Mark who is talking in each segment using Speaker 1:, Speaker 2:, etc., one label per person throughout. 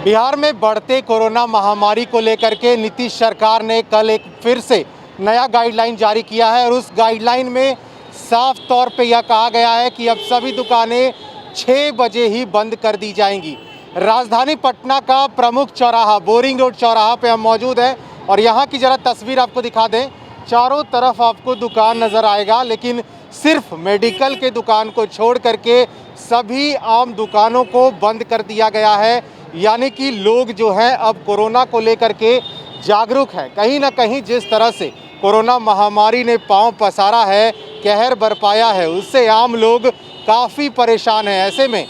Speaker 1: बिहार में बढ़ते कोरोना महामारी को लेकर के नीतीश सरकार ने कल एक फिर से नया गाइडलाइन जारी किया है और उस गाइडलाइन में साफ तौर पे यह कहा गया है कि अब सभी दुकानें 6 बजे ही बंद कर दी जाएंगी। राजधानी पटना का प्रमुख चौराहा बोरिंग रोड चौराहा पे हम मौजूद हैं और यहाँ की ज़रा तस्वीर आपको दिखा दें। चारों तरफ आपको दुकान नज़र आएगा, लेकिन सिर्फ मेडिकल के दुकान को छोड़ करके सभी आम दुकानों को बंद कर दिया गया है। यानी कि लोग जो हैं अब कोरोना को लेकर के जागरूक हैं। कहीं ना कहीं जिस तरह से कोरोना महामारी ने पांव पसारा है, कहर बरपाया है, उससे आम लोग काफ़ी परेशान हैं। ऐसे में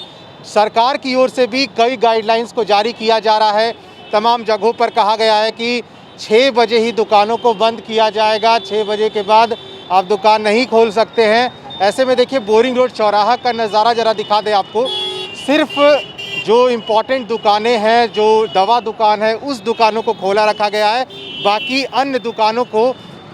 Speaker 1: सरकार की ओर से भी कई गाइडलाइंस को जारी किया जा रहा है। तमाम जगहों पर कहा गया है कि 6 बजे ही दुकानों को बंद किया जाएगा, 6 बजे के बाद आप दुकान नहीं खोल सकते हैं। ऐसे में देखिए बोरिंग रोड चौराहा का नज़ारा ज़रा दिखा दें आपको। सिर्फ जो इम्पॉर्टेंट दुकानें हैं, जो दवा दुकान है, उस दुकानों को खोला रखा गया है, बाकी अन्य दुकानों को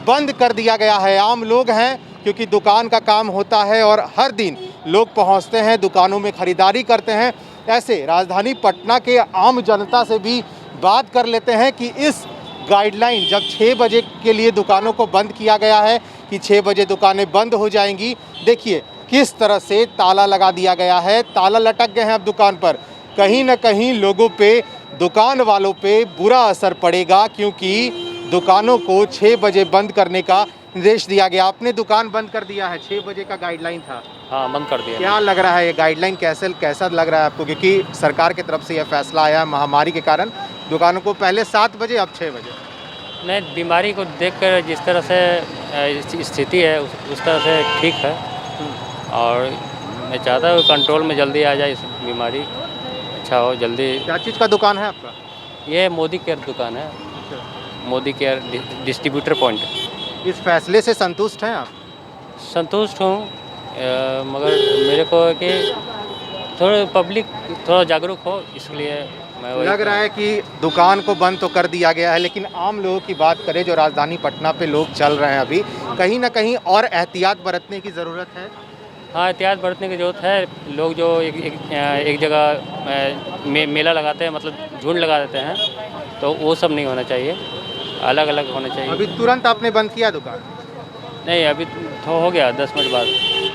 Speaker 1: बंद कर दिया गया है। आम लोग हैं क्योंकि दुकान का काम होता है और हर दिन लोग पहुंचते हैं, दुकानों में ख़रीदारी करते हैं। ऐसे राजधानी पटना के आम जनता से भी बात कर लेते हैं कि इस गाइडलाइन जब 6 बजे के लिए दुकानों को बंद किया गया है कि 6 बजे दुकानें बंद हो जाएंगी। देखिए किस तरह से ताला लगा दिया गया है, ताला लटक गए हैं अब दुकान पर। कहीं ना कहीं लोगों पे, दुकान वालों पे बुरा असर पड़ेगा क्योंकि दुकानों को 6 बजे बंद करने का निर्देश दिया गया। आपने दुकान बंद कर दिया है, 6 बजे का गाइडलाइन था।
Speaker 2: हाँ, बंद कर दिया।
Speaker 1: क्या लग रहा है ये गाइडलाइन कैसा लग रहा है आपको? क्योंकि सरकार की तरफ से यह फैसला आया है महामारी के कारण दुकानों को पहले 7 बजे अब 6 बजे।
Speaker 2: नहीं, बीमारी को देखकर जिस तरह से स्थिति है उस तरह से ठीक है और मैं चाहता हूँ कंट्रोल में जल्दी आ जाए, इस बीमारी अच्छा हो जल्दी।
Speaker 1: क्या चीज़ का दुकान है आपका?
Speaker 2: ये मोदी केयर दुकान है, मोदी केयर डिस्ट्रीब्यूटर पॉइंट।
Speaker 1: इस फैसले से संतुष्ट हैं आप?
Speaker 2: संतुष्ट हूँ, मगर मेरे को कि थोड़ा पब्लिक थोड़ा जागरूक हो, इसलिए मैं
Speaker 1: लग रहा है कि दुकान को बंद तो कर दिया गया है, लेकिन आम लोगों की बात करें जो राजधानी पटना पे लोग चल रहे हैं अभी, कहीं ना कहीं और एहतियात बरतने की ज़रूरत है।
Speaker 2: हाँ, एहतियात बरतने की ज़रूरत है। लोग जो एक जगह मेला लगाते हैं, मतलब झुंड लगा देते हैं, तो वो सब नहीं होना चाहिए, अलग अलग होना चाहिए।
Speaker 1: अभी तुरंत आपने बंद किया दुकान?
Speaker 2: नहीं, अभी तो हो गया 10 मिनट बाद।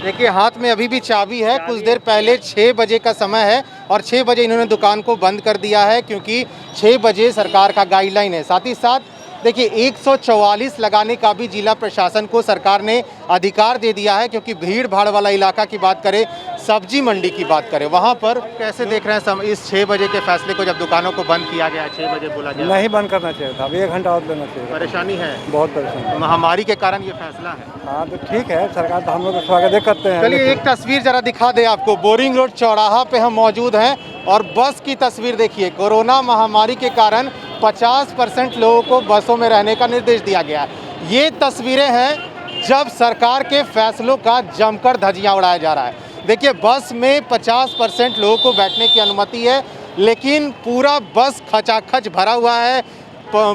Speaker 1: देखिए हाथ में अभी भी चाबी है। कुछ देर पहले 6 बजे का समय है और 6 बजे इन्होंने दुकान को बंद कर दिया है क्योंकि 6 बजे सरकार का गाइडलाइन है। साथ ही साथ देखिए 144 लगाने का भी जिला प्रशासन को सरकार ने अधिकार दे दिया है, क्योंकि भीड़ भाड़ वाला इलाका की बात करें, सब्जी मंडी की बात करें, वहाँ पर कैसे देख रहे हैं इस 6 बजे के फैसले को? जब दुकानों को बंद किया गया, 6 बजे बोला गया,
Speaker 3: नहीं बंद करना चाहिए था, अभी 1 घंटा और लेना चाहिए।
Speaker 1: परेशानी है,
Speaker 3: बहुत परेशानी,
Speaker 1: महामारी के कारण ये फैसला है।
Speaker 3: हाँ तो ठीक है, सरकार तो हम लोग स्वागत करते हैं।
Speaker 1: चलिए एक तस्वीर जरा दिखा दे आपको। बोरिंग रोड चौराहा पे हम मौजूद हैं और बस की तस्वीर देखिए। कोरोना महामारी के कारण 50% लोगों को बसों में रहने का निर्देश दिया गया है। ये तस्वीरें हैं जब सरकार के फैसलों का जमकर धज्जियां उड़ाया जा रहा है। देखिए बस में 50% लोगों को बैठने की अनुमति है, लेकिन पूरा बस खचाखच भरा हुआ है।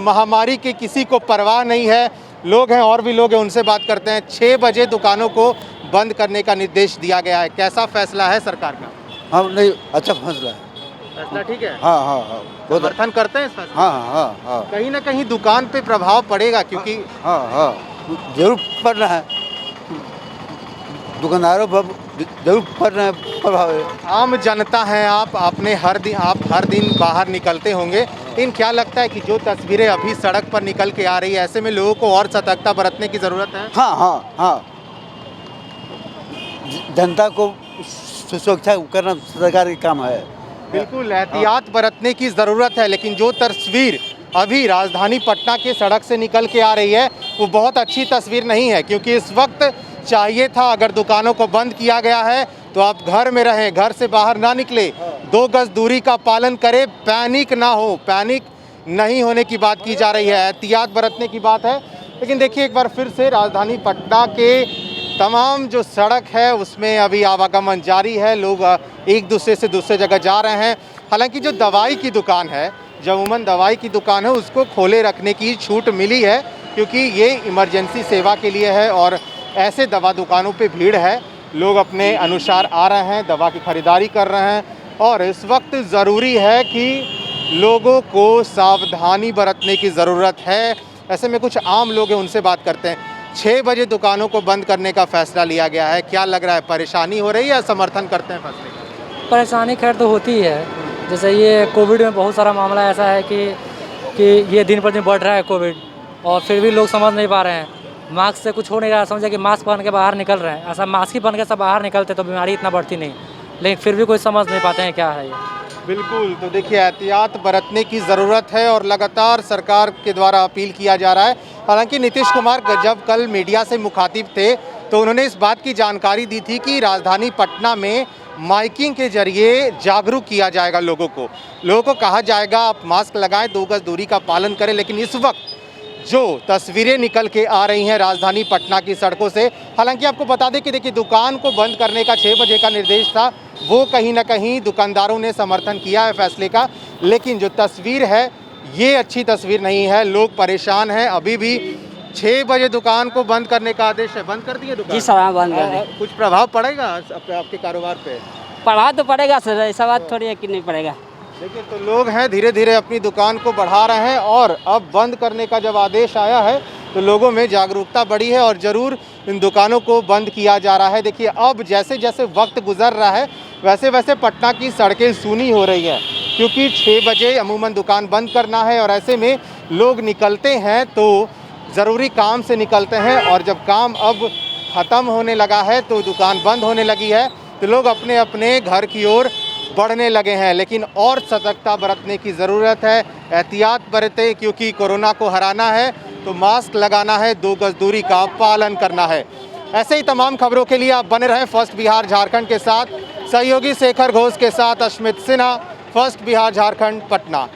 Speaker 1: महामारी की किसी को परवाह नहीं है। लोग हैं और भी लोग हैं, उनसे बात करते हैं। 6 बजे दुकानों को बंद करने का निर्देश दिया गया है। कैसा फैसला है सरकार का?
Speaker 3: हाँ नहीं, अच्छा फैसला है।
Speaker 1: फैसला ठीक है?
Speaker 3: हाँ हाँ हाँ,
Speaker 1: समर्थन करते हैं इस फैसले?
Speaker 3: हाँ हाँ हाँ,
Speaker 1: कहीं ना कहीं दुकान पे प्रभाव पड़ेगा क्योंकि
Speaker 3: हाँ हाँ जरूर पड़ रहा है, दुकानदारों पर जरूर पड़ रहा है प्रभाव।
Speaker 1: आम जनता हैं आप हर दिन बाहर निकलते होंगे, लेकिन क्या लगता है कि जो तस्वीरें अभी सड़क पर निकल के आ रही है, ऐसे में लोगों को और सतर्कता बरतने की ज़रूरत है?
Speaker 3: हाँ हाँ हाँ, जनता को सुरक्षा करना सरकार का काम है।
Speaker 1: बिल्कुल एहतियात बरतने की ज़रूरत है, लेकिन जो तस्वीर अभी राजधानी पटना के सड़क से निकल के आ रही है वो बहुत अच्छी तस्वीर नहीं है, क्योंकि इस वक्त चाहिए था अगर दुकानों को बंद किया गया है तो आप घर में रहें, घर से बाहर ना निकले, 2 गज दूरी का पालन करें, पैनिक ना हो। पैनिक नहीं होने की बात की जा रही है, एहतियात बरतने की बात है। लेकिन देखिए एक बार फिर से राजधानी पटना के तमाम जो सड़क है उसमें अभी आवागमन जारी है। लोग एक दूसरे से दूसरे जगह जा रहे हैं। हालांकि जो दवाई की दुकान है, जो अमूमन दवाई की दुकान है, उसको खोले रखने की छूट मिली है क्योंकि ये इमरजेंसी सेवा के लिए है और ऐसे दवा दुकानों पे भीड़ है। लोग अपने अनुसार आ रहे हैं, दवा की खरीदारी कर रहे हैं और इस वक्त ज़रूरी है कि लोगों को सावधानी बरतने की ज़रूरत है। ऐसे में कुछ आम लोग हैं, उनसे बात करते हैं। 6 बजे दुकानों को बंद करने का फैसला लिया गया है, क्या लग रहा है, परेशानी हो रही है या समर्थन करते हैं फैसले का?
Speaker 4: परेशानी खैर तो होती है। जैसे ये कोविड में बहुत सारा मामला ऐसा है कि ये दिन पर दिन बढ़ रहा है कोविड, और फिर भी लोग समझ नहीं पा रहे हैं। मास्क से कुछ हो नहीं रहा, समझे कि मास्क पहन के बाहर निकल रहे हैं। ऐसा मास्क ही पहन के सब बाहर निकलते तो बीमारी इतना बढ़ती नहीं, लेकिन फिर भी कोई समझ नहीं पाते हैं क्या है ये।
Speaker 1: बिल्कुल, तो देखिए एहतियात बरतने की ज़रूरत है और लगातार सरकार के द्वारा अपील किया जा रहा है। हालांकि नीतीश कुमार जब कल मीडिया से मुखातिब थे तो उन्होंने इस बात की जानकारी दी थी कि राजधानी पटना में माइकिंग के जरिए जागरूक किया जाएगा लोगों को कहा जाएगा आप मास्क लगाएं, 2 गज दूरी का पालन करें। लेकिन इस वक्त जो तस्वीरें निकल के आ रही हैं राजधानी पटना की सड़कों से, हालांकि आपको बता दें कि देखिए दुकान को बंद करने का 6 बजे का निर्देश था, वो कहीं ना कहीं दुकानदारों ने समर्थन किया है फैसले का। लेकिन जो तस्वीर है ये अच्छी तस्वीर नहीं है, लोग परेशान हैं। अभी भी 6 बजे दुकान को बंद करने का आदेश है। बंद कर दिए दुकान?
Speaker 5: जी सर, हाँ बंद कर दें।
Speaker 1: कुछ प्रभाव पड़ेगा आपके कारोबार पे?
Speaker 5: पढ़ा तो पड़ेगा सर, ऐसा बात थोड़ी है कि नहीं पड़ेगा।
Speaker 1: देखिए तो लोग हैं धीरे धीरे अपनी दुकान को बढ़ा रहे हैं और अब बंद करने का जब आदेश आया है तो लोगों में जागरूकता बढ़ी है और ज़रूर इन दुकानों को बंद किया जा रहा है। देखिए अब जैसे जैसे वक्त गुजर रहा है वैसे वैसे पटना की सड़कें सूनी हो रही हैं, क्योंकि 6 बजे अमूमन दुकान बंद करना है और ऐसे में लोग निकलते हैं तो ज़रूरी काम से निकलते हैं, और जब काम अब ख़त्म होने लगा है तो दुकान बंद होने लगी है तो लोग अपने अपने घर की ओर बढ़ने लगे हैं। लेकिन और सतर्कता बरतने की ज़रूरत है, एहतियात बरतें, क्योंकि कोरोना को हराना है तो मास्क लगाना है, 2 गज दूरी का पालन करना है। ऐसे ही तमाम खबरों के लिए आप बने रहें फर्स्ट बिहार झारखंड के साथ। सहयोगी शेखर घोष के साथ अश्मित सिन्हा, फर्स्ट बिहार झारखंड, पटना।